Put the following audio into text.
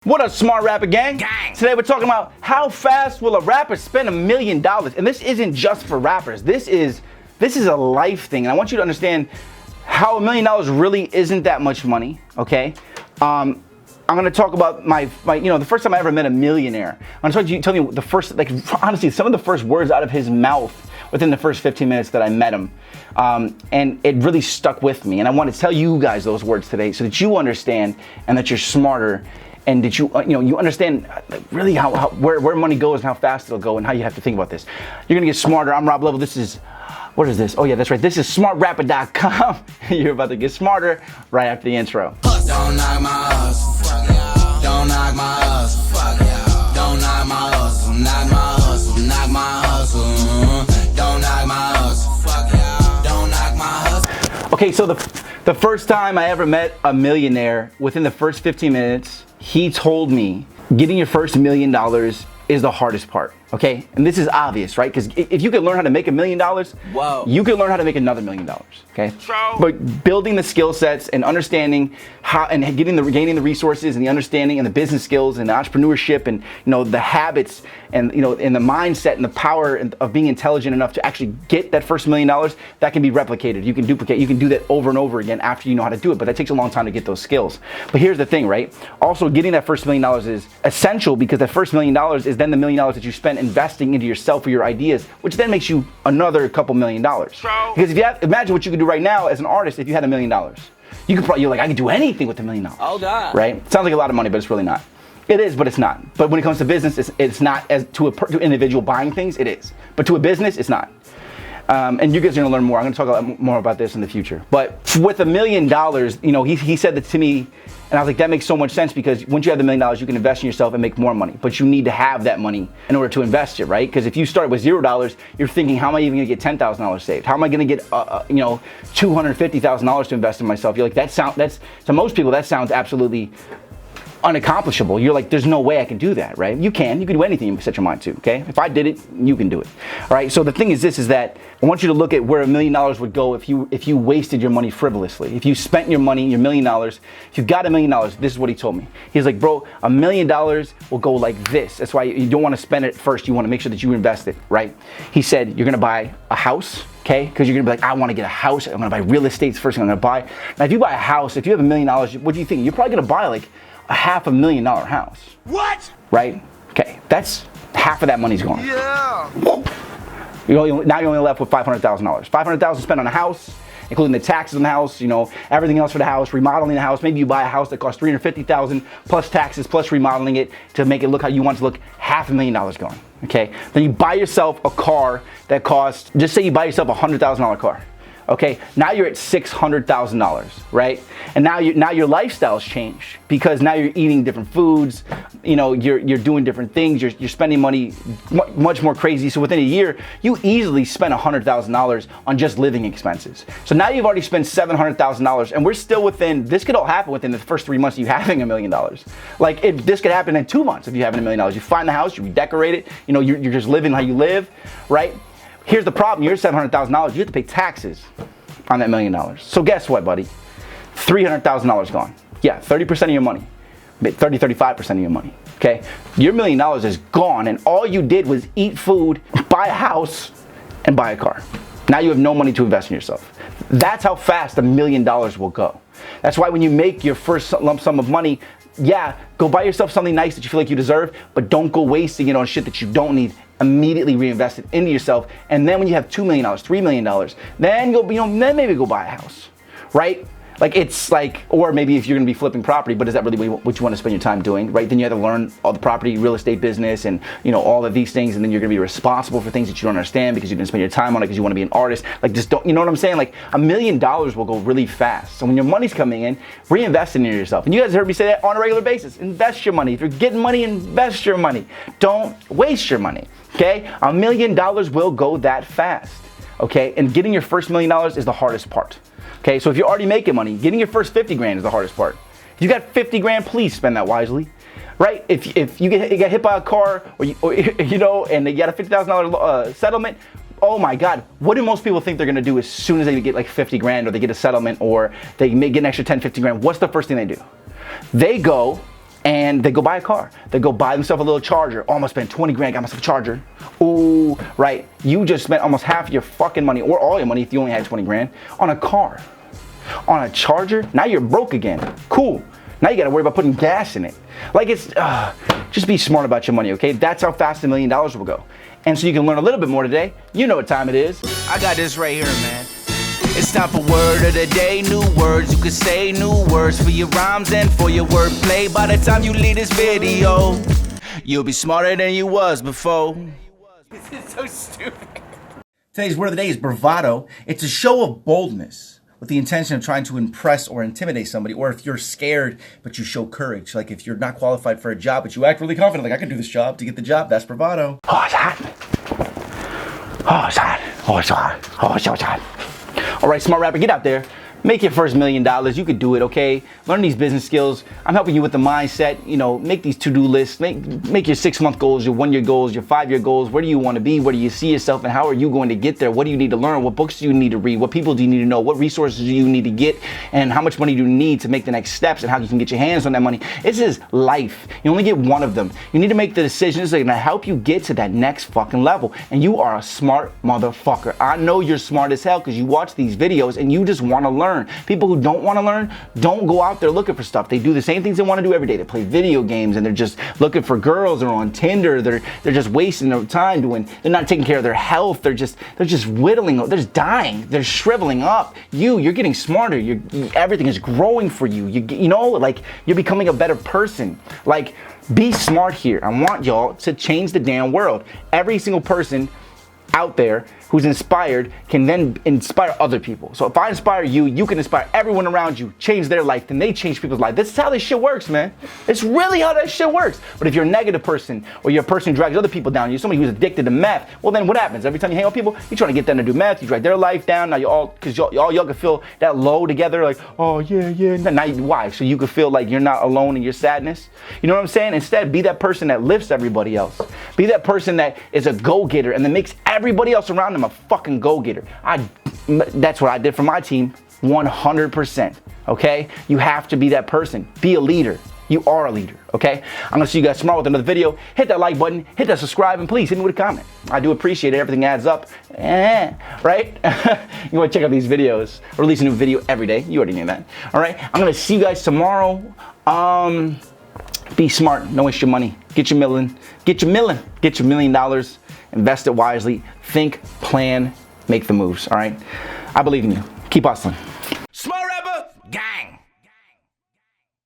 What up, smart rapper gang? Today we're talking about how fast will a rapper spend $1 million? And this isn't just for rappers. This is a life thing. And I want you to understand how $1 million really isn't that much money, okay? I'm gonna talk about the first time I ever met a millionaire. I'm gonna tell you the first, honestly, some of the first words out of his mouth within the first 15 minutes that I met him. And it really stuck with me. And I want to tell you guys those words today so that you understand and that you're smarter and that you understand really where money goes and how fast it'll go and how you have to think about this. You're gonna get smarter. I'm Rob Level. What is this? Oh yeah, that's right. This is smartrapper.com. You're about to get smarter right after the intro. Don't knock my hustle, fuck yeah. Don't knock my hustle, fuck yeah. Don't knock my hustle, knock my hustle, knock my hustle. Don't knock my hustle, fuck yeah. Don't knock my hustle. Okay, so the first time I ever met a millionaire, within the first 15 minutes, he told me getting your first $1 million is the hardest part, okay? And this is obvious, right? Because if you can learn how to make $1 million, you can learn how to make another $1 million, okay? But building the skill sets and understanding how and gaining the resources and the understanding and the business skills and the entrepreneurship and the habits and and the mindset and the power of being intelligent enough to actually get that first $1 million, that can be replicated. You can duplicate. You can do that over and over again after you know how to do it. But that takes a long time to get those skills. But here's the thing, right? Also, getting that first $1 million is essential because that first $1 million is then the $1 million that you spend investing into yourself or your ideas, which then makes you another couple $1 million. Because imagine what you could do right now as an artist if you had $1 million. You could probably, I could do anything with $1 million. Oh God. Right? It sounds like a lot of money, but it's really not. It is, but it's not. But when it comes to business, it's not. As to an individual buying things, it is. But to a business, it's not. And you guys are gonna learn more. I'm gonna talk a lot more about this in the future. But with $1 million, he said that to me, and I was like, that makes so much sense because once you have $1 million, you can invest in yourself and make more money. But you need to have that money in order to invest it, right? Because if you start with $0, you're thinking, how am I even gonna get $10,000 saved? How am I gonna get $250,000 to invest in myself? You're like, to most people, that sounds absolutely unaccomplishable. You're like, there's no way I can do that, right? You can do anything you set your mind to, okay? If I did it, you can do it. All right, so the thing is that I want you to look at where $1 million would go if you wasted your money frivolously. If you spent your money, your $1 million, if you got $1 million, this is what he told me. He's like, bro, $1 million will go like this. That's why you don't want to spend it first. You want to make sure that you invest it, right? He said, you're gonna buy a house, okay? Because you're gonna be like, I want to get a house. I'm gonna buy real estate first thing I'm gonna buy. Now, if you buy a house, if you have $1 million, what do you think? You're probably gonna buy like a $500,000 house. What? Right? Okay, that's half of that money's gone. Yeah. Now you're only left with $500,000. $500,000 spent on a house, including the taxes on the house, everything else for the house, remodeling the house. Maybe you buy a house that costs $350,000 plus taxes plus remodeling it to make it look how you want it to look. $500,000 gone. Okay. Then you buy yourself a car that costs. Just say you buy yourself a $100,000 car. Okay, now you're at $600,000, right? And now your lifestyle's changed because now you're eating different foods, you're doing different things, you're spending money much more crazy. So within a year, you easily spent $100,000 on just living expenses. So now you've already spent $700,000, and we're still within. This could all happen within the first 3 months of you having $1 million. Like this could happen in 2 months if you have $1 million. You find the house, you redecorate it, you're just living how you live, right? Here's the problem, you're $700,000, you have to pay taxes on that $1 million. So guess what, buddy? $300,000 gone. Yeah, 30% of your money. 35% of your money, okay? Your $1 million is gone, and all you did was eat food, buy a house, and buy a car. Now you have no money to invest in yourself. That's how fast $1 million will go. That's why when you make your first lump sum of money, yeah, go buy yourself something nice that you feel like you deserve, but don't go wasting it on shit that you don't need. Immediately reinvest it into yourself, and then when you have $2 million, $3 million, then then maybe go buy a house, right? Like it's like, or maybe if you're gonna be flipping property, but is that really what you want to spend your time doing, right? Then you have to learn all the property, real estate business, and all of these things, and then you're gonna be responsible for things that you don't understand because you're gonna spend your time on it because you want to be an artist. Like just don't, you know what I'm saying? Like $1 million will go really fast. So when your money's coming in, reinvest it into yourself. And you guys heard me say that on a regular basis. Invest your money. If you're getting money, invest your money. Don't waste your money. Okay? $1 million will go that fast. Okay? And getting your first $1 million is the hardest part. Okay, so if you're already making money, getting your first 50 grand is the hardest part. If you got 50 grand, please spend that wisely, right? If you get hit by a car or and they get a $50,000 settlement, oh my God, what do most people think they're gonna do as soon as they get like 50 grand or they get a settlement or they may get an extra 10, 50 grand? What's the first thing they do? They go and they go buy a car. They go buy themselves a little charger. Oh, I'm gonna spend 20 grand, got myself a charger. Ooh, right? You just spent almost half your fucking money, or all your money if you only had 20 grand, on a car. On a charger. Now you're broke again. Cool. Now you gotta worry about putting gas in it. Like it's, just be smart about your money, okay? That's how fast $1 million will go. And so you can learn a little bit more today. You know what time it is. I got this right here, man. It's time for word of the day. New words you can say, new words for your rhymes and for your wordplay. By the time you leave this video, you'll be smarter than you was before. This is so stupid. Today's word of the day is bravado. It's a show of boldness with the intention of trying to impress or intimidate somebody, or if you're scared but you show courage. Like if you're not qualified for a job but you act really confident, like I can do this job to get the job, that's bravado. Oh, it's hot. Oh, it's hot. Oh, it's hot. Oh, it's so hot. All right, smart rapper, get out there. Make your first $1 million. You could do it, okay? Learn these business skills. I'm helping you with the mindset. You know, make these to-do lists. Make your 6-month goals, your 1-year goals, your 5-year goals. Where do you want to be? Where do you see yourself? And how are you going to get there? What do you need to learn? What books do you need to read? What people do you need to know? What resources do you need to get? And how much money do you need to make the next steps and how you can get your hands on that money? This is life. You only get one of them. You need to make the decisions that are going to help you get to that next fucking level. And you are a smart motherfucker. I know you're smart as hell because you watch these videos and you just want to learn. People who don't want to learn don't go out there looking for stuff. They do the same things they want to do every day. They play video games and they're just looking for girls, or on Tinder. They're just wasting their time doing. They're not taking care of their health. They're just whittling. They're just dying. They're shriveling up. You're getting smarter. Everything is growing for you. You know, like you're becoming a better person. Like be smart here. I want y'all to change the damn world. Every single person out there who's inspired can then inspire other people. So if I inspire you, you can inspire everyone around you, change their life, then they change people's life. This is how this shit works, man. It's really how that shit works. But if you're a negative person, or you're a person who drags other people down, you're somebody who's addicted to meth, well then what happens? Every time you hang out with people, you're trying to get them to do meth, you drag their life down, now you all, because y'all can feel that low together, like, oh yeah. Now why? So you can feel like you're not alone in your sadness. You know what I'm saying? Instead, be that person that lifts everybody else. Be that person that is a go-getter and that makes everybody else around them a fucking go-getter. That's what I did for my team, 100%, okay? You have to be that person. Be a leader. You are a leader, okay? I'm gonna see you guys tomorrow with another video. Hit that like button, hit that subscribe, and please hit me with a comment. I do appreciate it. Everything adds up, right? You wanna check out these videos. I release a new video every day. You already knew that, all right? I'm gonna see you guys tomorrow. Be smart, don't waste your money. Get your $1 million. Invest it wisely. Think, plan, make the moves, all right? I believe in you. Keep hustling.